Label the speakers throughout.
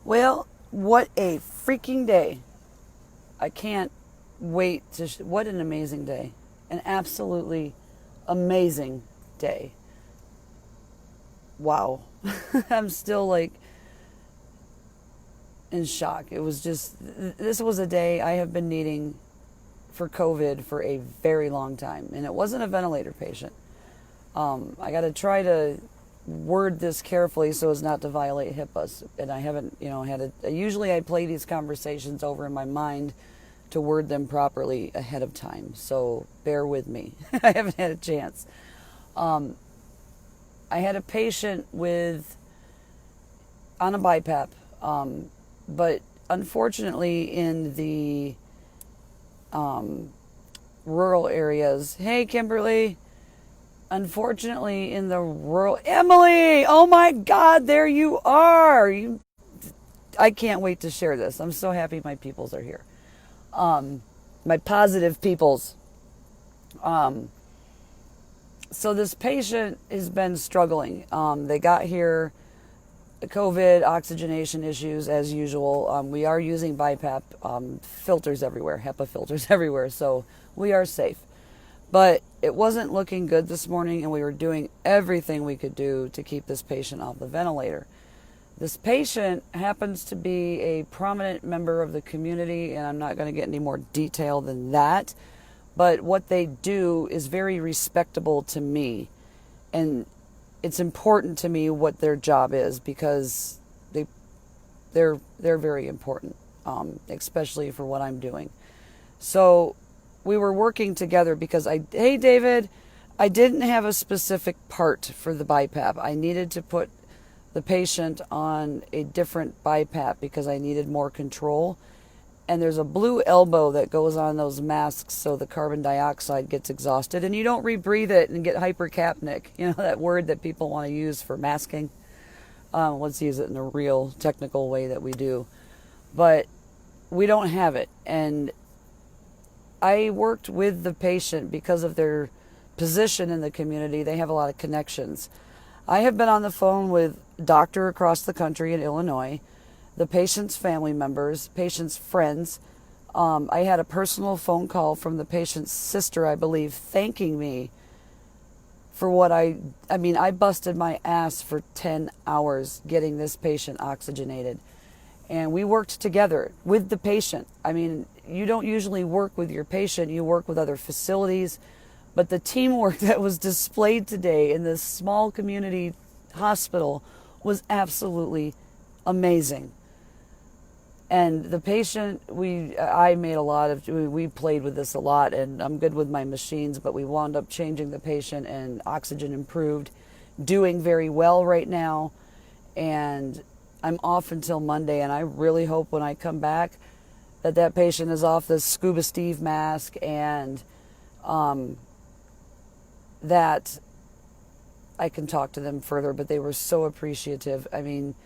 Speaker 1: Well, what a freaking day. I can't wait to. What an amazing day. An absolutely amazing day. Wow. I'm still like in shock. It was just, this was a day I have been needing for COVID for a very long time. And it wasn't a ventilator patient. I got to try to word this carefully so as not to violate HIPAA. And I haven't, usually I play these conversations over in my mind to word them properly ahead of time. So bear with me. I haven't had a chance. I had a patient on a BiPAP, but unfortunately in the rural areas. Hey, Kimberly. Unfortunately, in the rural... Emily! Oh my God, there you are! I can't wait to share this. I'm so happy my peoples are here. My positive peoples. So this patient has been struggling. They got here, COVID, oxygenation issues as usual. We are using BiPAP filters everywhere, HEPA filters everywhere, so we are safe. But it wasn't looking good this morning, and we were doing everything we could do to keep this patient off the ventilator. This patient happens to be a prominent member of the community, and I'm not going to get any more detail than that. But what they do is very respectable to me. And it's important to me what their job is because they're very important, especially for what I'm doing. So we were working together because hey David, I didn't have a specific part for the BiPAP. I needed to put the patient on a different BiPAP because I needed more control. And there's a blue elbow that goes on those masks so the carbon dioxide gets exhausted and you don't rebreathe it and get hypercapnic. You know, that word that people want to use for masking. Let's use it in a real technical way that we do. But we don't have it. And I worked with the patient because of their position in the community. They have a lot of connections. I have been on the phone with a doctor across the country in Illinois, the patient's family members, patient's friends. I had a personal phone call from the patient's sister, I believe, thanking me for what I busted my ass for 10 hours getting this patient oxygenated. And we worked together with the patient. I mean, you don't usually work with your patient, you work with other facilities. But the teamwork that was displayed today in this small community hospital was absolutely amazing. And the patient, we played with this a lot, and I'm good with my machines, but we wound up changing the patient and oxygen improved, doing very well right now. And I'm off until Monday, and I really hope when I come back that patient is off the Scuba Steve mask and that I can talk to them further, but they were so appreciative. I mean,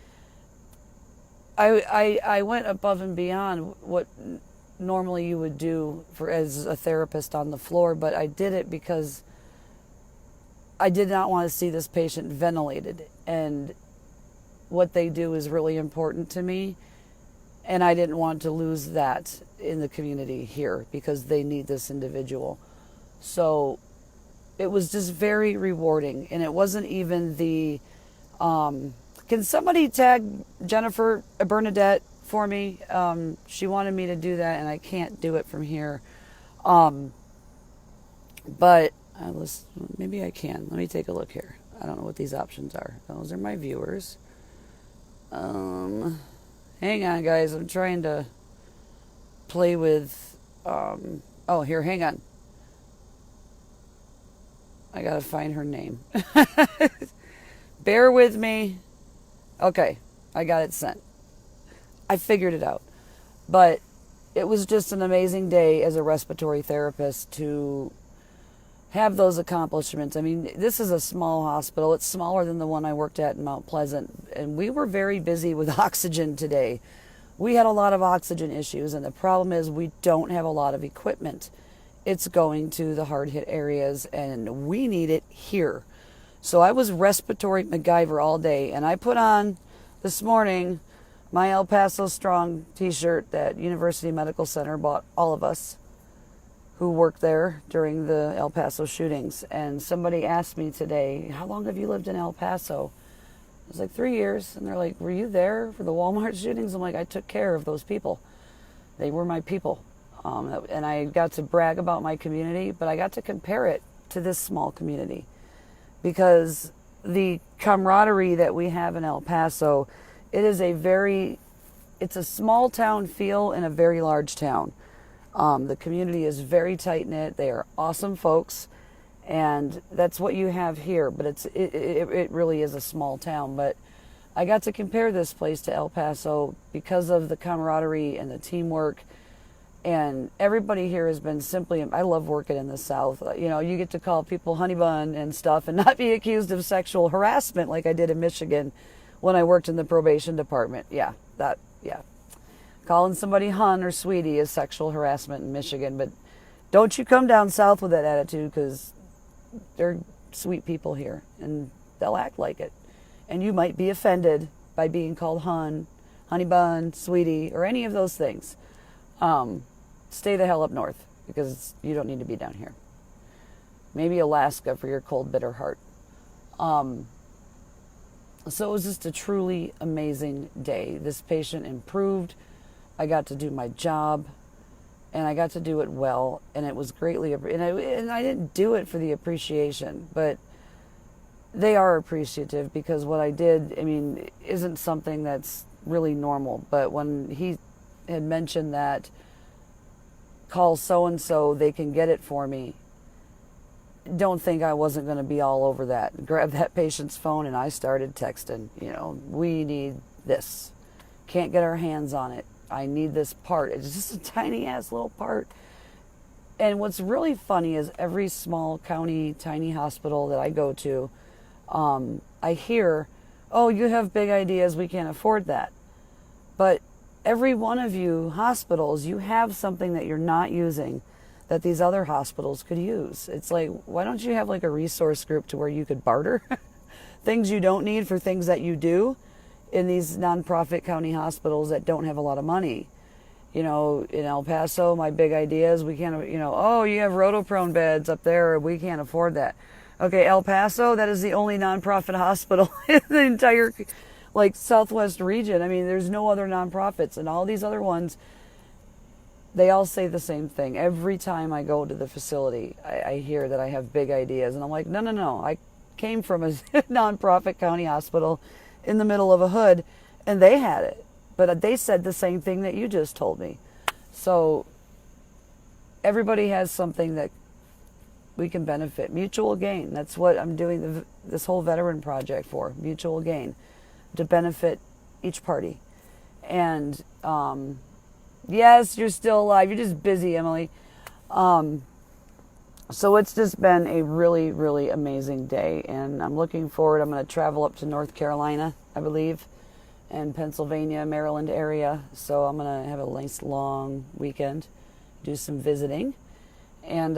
Speaker 1: I went above and beyond what normally you would do as a therapist on the floor, but I did it because I did not want to see this patient ventilated, and what they do is really important to me, and I didn't want to lose that in the community here because they need this individual. So it was just very rewarding, and it wasn't even the can somebody tag Jennifer Bernadette for me? She wanted me to do that, and I can't do it from here. But maybe I can. Let me take a look here. I don't know what these options are. Those are my viewers. Hang on, guys. I'm trying to play with... here, hang on. I gotta find her name. Bear with me. Okay, I got it sent. I figured it out. But it was just an amazing day as a respiratory therapist to have those accomplishments. I mean, this is a small hospital. It's smaller than the one I worked at in Mount Pleasant. And we were very busy with oxygen today. We had a lot of oxygen issues, and the problem is we don't have a lot of equipment. It's going to the hard-hit areas, and we need it here. So I was respiratory MacGyver all day, and I put on this morning my El Paso Strong t-shirt that University Medical Center bought all of us who worked there during the El Paso shootings. And somebody asked me today, how long have you lived in El Paso? I was like, 3 years. And they're like, were you there for the Walmart shootings? I'm like, I took care of those people. They were my people. And I got to brag about my community, but I got to compare it to this small community, because the camaraderie that we have in El Paso, it's a small town feel in a very large town. The community is very tight knit. They are awesome folks, and that's what you have here. But it really is a small town. But I got to compare this place to El Paso because of the camaraderie and the teamwork. And everybody here has been I love working in the South. You know, you get to call people honey bun and stuff and not be accused of sexual harassment like I did in Michigan when I worked in the probation department. Yeah. Calling somebody hun or sweetie is sexual harassment in Michigan. But don't you come down south with that attitude, because they're sweet people here and they'll act like it. And you might be offended by being called hun, honey bun, sweetie, or any of those things. Stay the hell up north, because you don't need to be down here. Maybe Alaska for your cold, bitter heart. So it was just a truly amazing day. This patient improved. I got to do my job, and I got to do it well, and it was greatly, and I didn't do it for the appreciation, but they are appreciative, because what I did, isn't something that's really normal. But when he had mentioned that, call so-and-so, they can get it for me, don't think I wasn't going to be all over that. Grabbed that patient's phone and I started texting, we need this. Can't get our hands on it. I need this part. It's just a tiny ass little part. And what's really funny is every small county, tiny hospital that I go to, I hear, oh, you have big ideas, we can't afford that. But every one of you hospitals, you have something that you're not using that these other hospitals could use. It's like, why don't you have like a resource group to where you could barter things you don't need for things that you do in these nonprofit county hospitals that don't have a lot of money? In El Paso, my big idea is we can't, oh, you have rotoprone beds up there, we can't afford that. Okay, El Paso, that is the only nonprofit hospital in the entire Southwest region. There's no other nonprofits, and all these other ones, they all say the same thing. Every time I go to the facility, I hear that I have big ideas, and I'm like, no. I came from a nonprofit county hospital in the middle of a hood, and they had it, but they said the same thing that you just told me. So everybody has something that we can benefit. Mutual gain. That's what I'm doing this whole veteran project for. Mutual gain. To benefit each party. And yes, you're still alive. You're just busy, Emily. So it's just been a really, really amazing day, and I'm looking forward. I'm going to travel up to North Carolina, I believe, and Pennsylvania, Maryland area. So I'm going to have a nice long weekend, do some visiting, and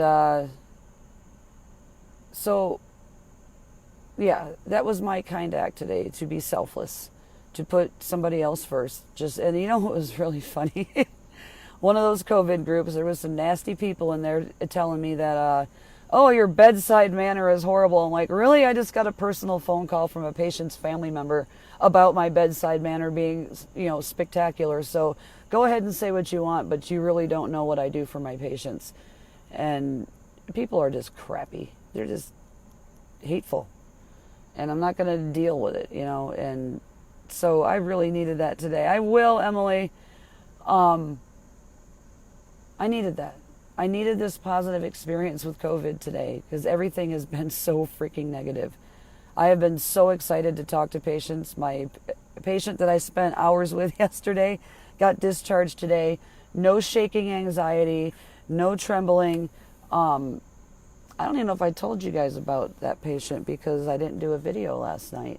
Speaker 1: so yeah, that was my kind act today, to be selfless, to put somebody else first. And you know what was really funny? One of those COVID groups, there was some nasty people in there telling me that, oh, your bedside manner is horrible. I'm like, really? I just got a personal phone call from a patient's family member about my bedside manner being, spectacular. So go ahead and say what you want, but you really don't know what I do for my patients. And people are just crappy. They're just hateful. And I'm not going to deal with it, and so I really needed that today. I will, Emily. I needed that. I needed this positive experience with COVID today, because everything has been so freaking negative. I have been so excited to talk to patients. My patient that I spent hours with yesterday got discharged today. No shaking anxiety, no trembling. I don't even know if I told you guys about that patient because I didn't do a video last night.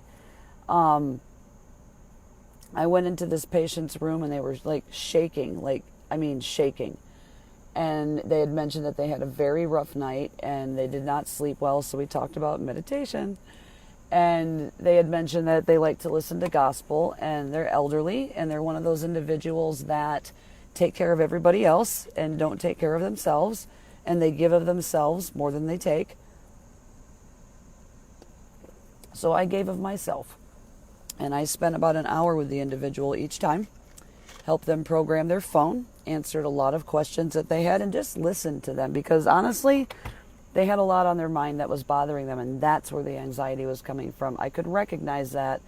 Speaker 1: I went into this patient's room and they were shaking, shaking. And they had mentioned that they had a very rough night and they did not sleep well. So we talked about meditation. And they had mentioned that they like to listen to gospel, and they're elderly, and they're one of those individuals that take care of everybody else and don't take care of themselves, and they give of themselves more than they take. So I gave of myself, and I spent about an hour with the individual each time, helped them program their phone, answered a lot of questions that they had, and just listened to them, because honestly, they had a lot on their mind that was bothering them, and that's where the anxiety was coming from. I could recognize that,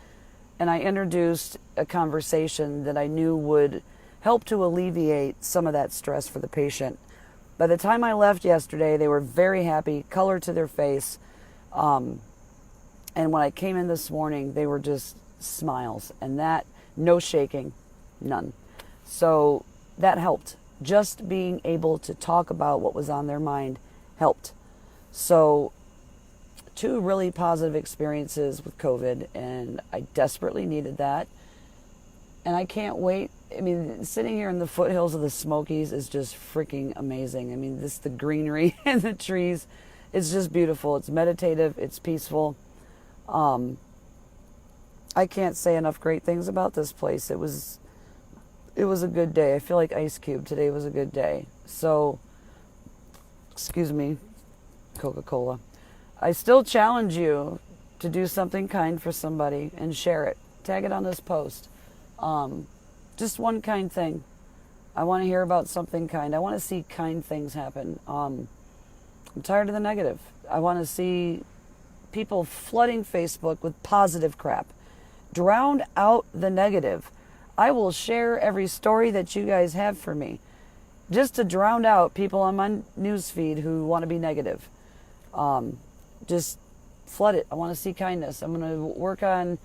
Speaker 1: and I introduced a conversation that I knew would help to alleviate some of that stress for the patient. By the time I left yesterday, they were very happy, color to their face, and when I came in this morning, they were just smiles, and that, no shaking, none. So that helped. Just being able to talk about what was on their mind helped. So 2 really positive experiences with COVID, and I desperately needed that. And I can't wait. I mean, sitting here in the foothills of the Smokies is just freaking amazing. I mean, the greenery and the trees, it's just beautiful. It's meditative. It's peaceful. I can't say enough great things about this place. It was a good day. I feel like Ice Cube. Today was a good day. So, excuse me, Coca-Cola. I still challenge you to do something kind for somebody and share it. Tag it on this post. Just one kind thing. I want to hear about something kind. I want to see kind things happen. I'm tired of the negative. I want to see people flooding Facebook with positive crap. Drown out the negative. I will share every story that you guys have for me, just to drown out people on my news feed who want to be negative. Just flood it. I want to see kindness. I'm going to work on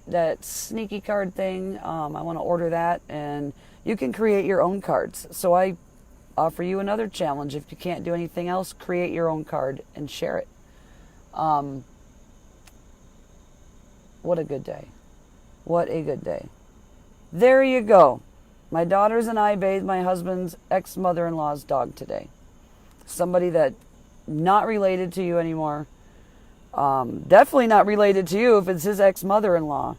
Speaker 1: that sneaky card thing. I want to order that, and you can create your own cards. So I offer you another challenge. If you can't do anything else, create your own card and share it. What a good day. What a good day. There you go. My daughters and I bathed my husband's ex-mother-in-law's dog today. Somebody that not related to you anymore. Definitely not related to you if it's his ex-mother-in-law.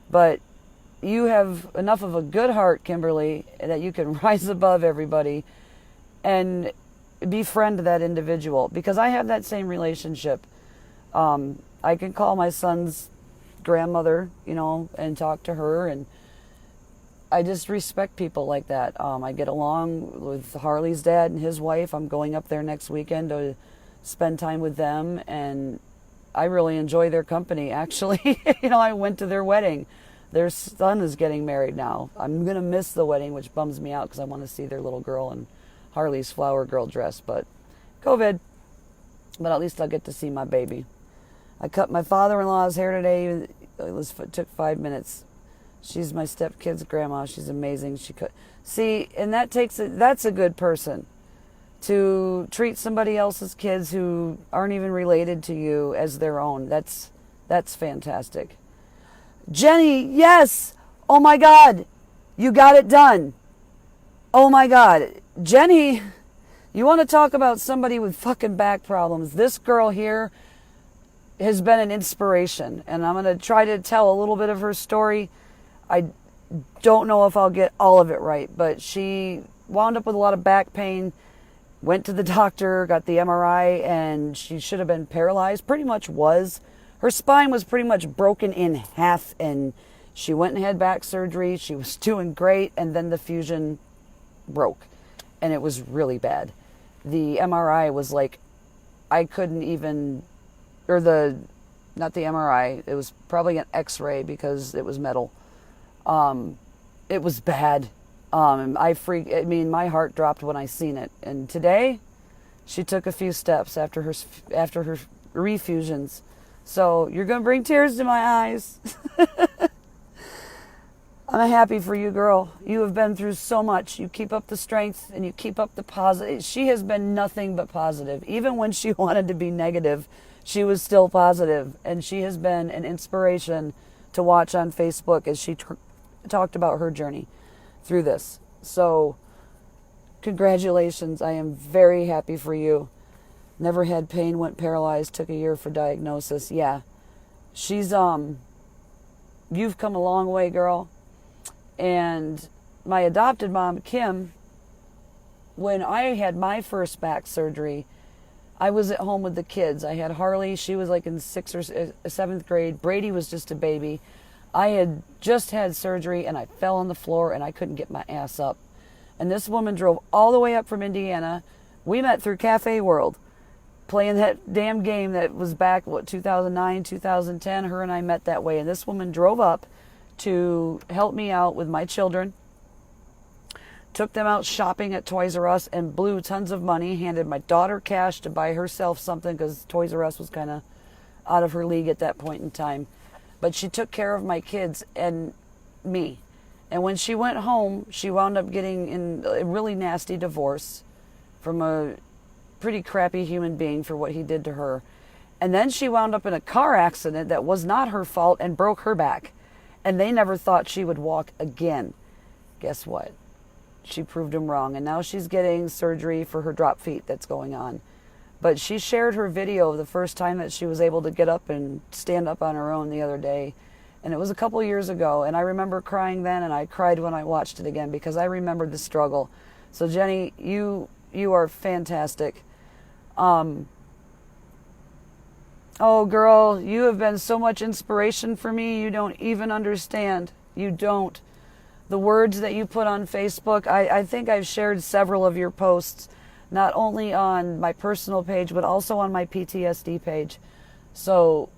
Speaker 1: But you have enough of a good heart, Kimberly, that you can rise above everybody and befriend that individual. Because I have that same relationship. I can call my son's grandmother, and talk to her, and I just respect people like that. I get along with Harley's dad and his wife. I'm going up there next weekend to spend time with them, and I really enjoy their company, actually. I went to their wedding. Their son is getting married now. I'm going to miss the wedding, which bums me out because I want to see their little girl in Harley's flower girl dress, but COVID. But at least I'll get to see my baby. I cut my father-in-law's hair today. It took 5 minutes. She's my stepkid's grandma. She's amazing. And that's a good person, to treat somebody else's kids who aren't even related to you as their own. That's fantastic. Jenny, yes. Oh my God, you got it done. Oh my God, Jenny, you want to talk about somebody with fucking back problems? This girl here has been an inspiration, and I'm going to try to tell a little bit of her story. I don't know if I'll get all of it right, but she wound up with a lot of back pain, went to the doctor, got the MRI, and she should have been paralyzed. Pretty much was. Her spine was pretty much broken in half, and she went and had back surgery. She was doing great, and then the fusion broke, and it was really bad. The MRI was like, I couldn't even... not the MRI, it was probably an X-ray because it was metal. It was bad. My heart dropped when I seen it. And today, she took a few steps after her refusions. So you're going to bring tears to my eyes. I'm happy for you, girl. You have been through so much. You keep up the strength and you keep up the positive. She has been nothing but positive. Even when she wanted to be negative, she was still positive, and she has been an inspiration to watch on Facebook as she talked about her journey through this. So, congratulations. I am very happy for you. Never had pain, went paralyzed, took a year for diagnosis. Yeah, she's, you've come a long way, girl. And my adopted mom, Kim, when I had my first back surgery, I was at home with the kids. I had Harley. She was like in 6th or 7th grade. Brady was just a baby. I had just had surgery, and I fell on the floor, and I couldn't get my ass up. And this woman drove all the way up from Indiana. We met through Cafe World, playing that damn game that was back, 2009, 2010. Her and I met that way. And this woman drove up to help me out with my children, took them out shopping at Toys R Us, and blew tons of money, handed my daughter cash to buy herself something because Toys R Us was kind of out of her league at that point in time. But she took care of my kids and me. And when she went home, she wound up getting in a really nasty divorce from a pretty crappy human being for what he did to her. And then she wound up in a car accident that was not her fault and broke her back. And they never thought she would walk again. Guess what? She proved them wrong. And now she's getting surgery for her drop feet that's going on. But she shared her video of the first time that she was able to get up and stand up on her own the other day. And it was a couple years ago. And I remember crying then, and I cried when I watched it again because I remembered the struggle. So Jenny, you are fantastic. Oh, girl, you have been so much inspiration for me. You don't even understand. You don't. The words that you put on Facebook, I think I've shared several of your posts, not only on my personal page, but also on my PTSD page. So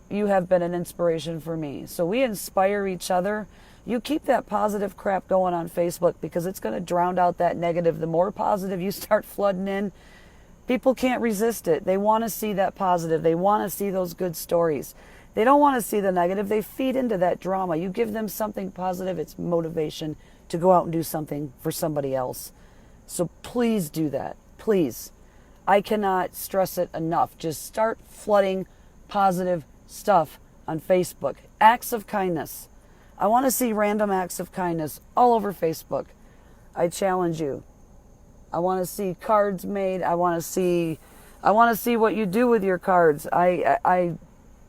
Speaker 1: you have been an inspiration for me. So we inspire each other. You keep that positive crap going on Facebook because it's going to drown out that negative. The more positive you start flooding in, people can't resist it. They want to see that positive. They want to see those good stories. They don't want to see the negative. They feed into that drama. You give them something positive, it's motivation to go out and do something for somebody else. So please do that. Please. I cannot stress it enough. Just start flooding positive stuff on Facebook. Acts of kindness. I want to see random acts of kindness all over Facebook. I challenge you. I want to see cards made. I want to see what you do with your cards. I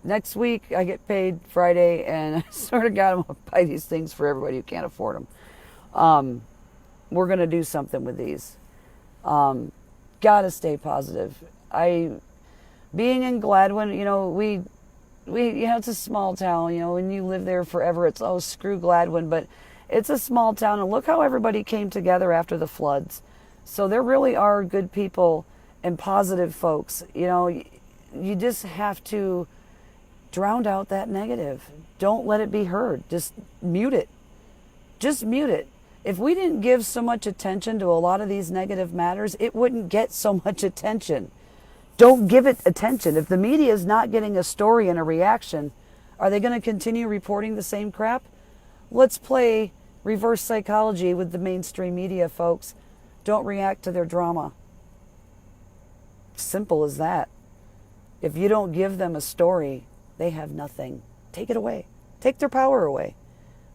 Speaker 1: next week I get paid Friday, and I sort of got to buy these things for everybody who can't afford them. We're going to do something with these. Got to stay positive. Being in Gladwin, we it's a small town. When you live there forever, it's screw Gladwin, but it's a small town, and look how everybody came together after the floods. So there really are good people and positive folks. You just have to drown out that negative. Don't let it be heard. Just mute it. Just mute it. If we didn't give so much attention to a lot of these negative matters, it wouldn't get so much attention. Don't give it attention. If the media is not getting a story and a reaction, are they going to continue reporting the same crap? Let's play reverse psychology with the mainstream media, folks. Don't react to their drama. Simple as that. If you don't give them a story, they have nothing. Take it away. Take their power away.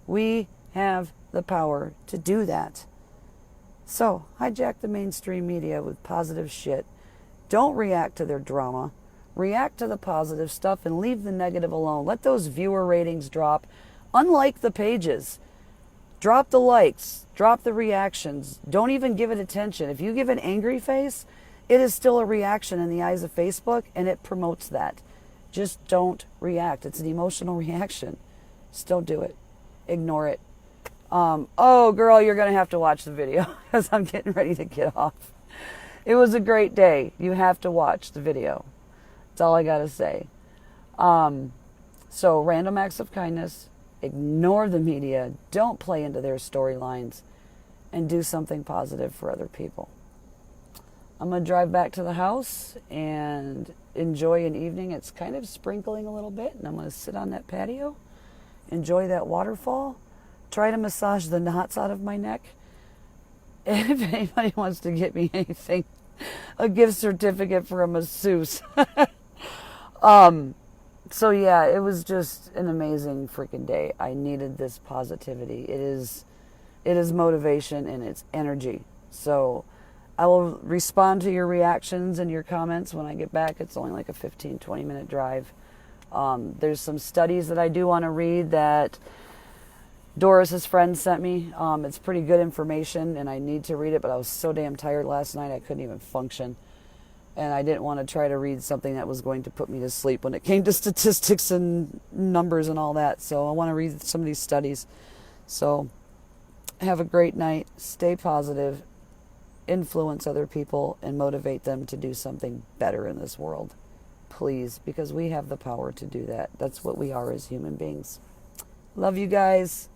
Speaker 1: We have the power to do that. So, hijack the mainstream media with positive shit. Don't react to their drama. React to the positive stuff and leave the negative alone. Let those viewer ratings drop. Unlike the pages. Drop the likes. Drop the reactions. Don't even give it attention. If you give an angry face, it is still a reaction in the eyes of Facebook, and it promotes that. Just don't react. It's an emotional reaction. Just don't do it. Ignore it. Oh, girl, you're going to have to watch the video because I'm getting ready to get off. It was a great day. You have to watch the video. That's all I got to say. So, random acts of kindness. Ignore the media. Don't play into their storylines. And do something positive for other people. I'm going to drive back to the house and enjoy an evening. It's kind of sprinkling a little bit, and I'm going to sit on that patio, enjoy that waterfall, try to massage the knots out of my neck. And if anybody wants to get me anything, a gift certificate for a masseuse. So yeah, it was just an amazing freaking day. I needed this positivity. It is motivation and it's energy. So I will respond to your reactions and your comments when I get back. It's only like a 15-20 minute drive. There's some studies that I do want to read that Doris's friend sent me. It's pretty good information, and I need to read it, but I was so damn tired last night I couldn't even function. And I didn't want to try to read something that was going to put me to sleep when it came to statistics and numbers and all that. So I want to read some of these studies. So have a great night. Stay positive. Influence other people and motivate them to do something better in this world. Please, because we have the power to do that. That's what we are as human beings. Love you guys.